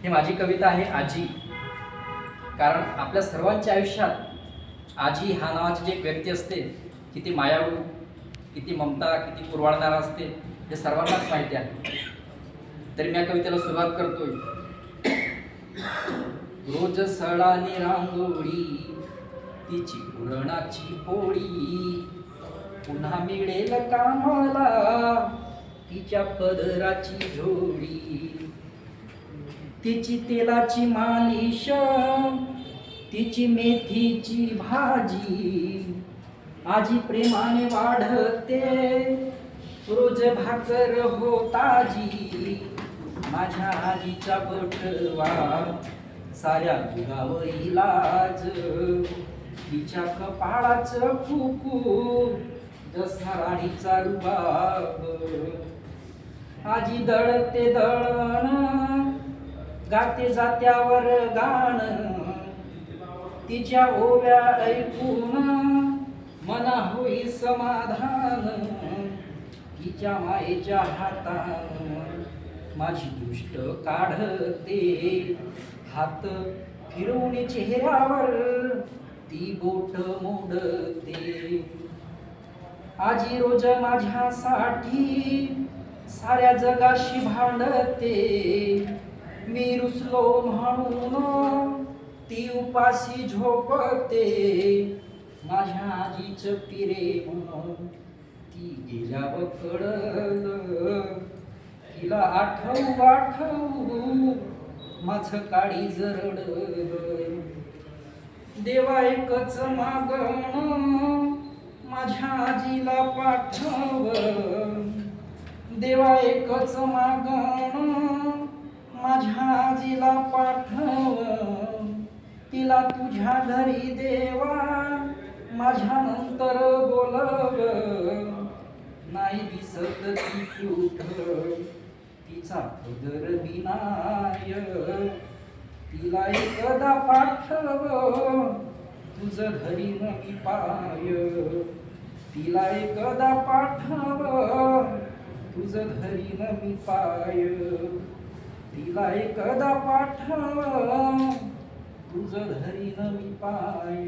ही माझी कविता आहे आजी. कारण आपल्या सर्वांच्या आयुष्यात आजी हा नावाची जी एक व्यक्ती असते, किती मायाळू, किती ममता, किती कुरवाळणारा असते हे सर्वांनाच माहिती आहे. तरी मी या कवितेला सुरुवात करतोय. रोज सळाने रांगोळी, तिची पुरणाची पोळी, पुन्हा मिळेल कामाला तिच्या पदराची झोळी. तिची तेलाची मालिश, तिची मेथीची भाजी, आजी प्रेमाने वाढते रोज भाकर हो ताजी. माझ्या आजीचा बटवा साऱ्या दुरावर इलाज, तिच्या कपाळाचं कुकू जसा राणीचा रुबाब. आजी दळते दळण, गाते जात्यावर गाणं, तिच्या ओव्या ऐकून मना होई समाधान. तिच्या मायेच्या हातानं माझी दृष्ट काढते, हात फिरवून चेहऱ्यावर ती बोट मोडते. आजी रोज माझ्यासाठी साऱ्या जगाशी भांडते, मी रुसलो म्हणून ती उपाशी झोपते. माझ्या आजीचं प्रेम ती गेल्यावर कळलं, तिला आठवू आठवू माझं काळी जरडलं. देवा एकच मागणं माझ्या आजीला पाठव, देवा एकच मागणं माझ्या आजीला पाठव. तिला तुझ्या घरी देवा माझ्या नंतर बोलव, नाही दिसत ती कुठं तिचा पदर विनाय. तिला एकदा पाठव तुझं धरी न मी पाय, तिला एकदा पाठव तुझं धरी न मी पाय. तिला एकदा पाठव तुझं धरी न मी पाय.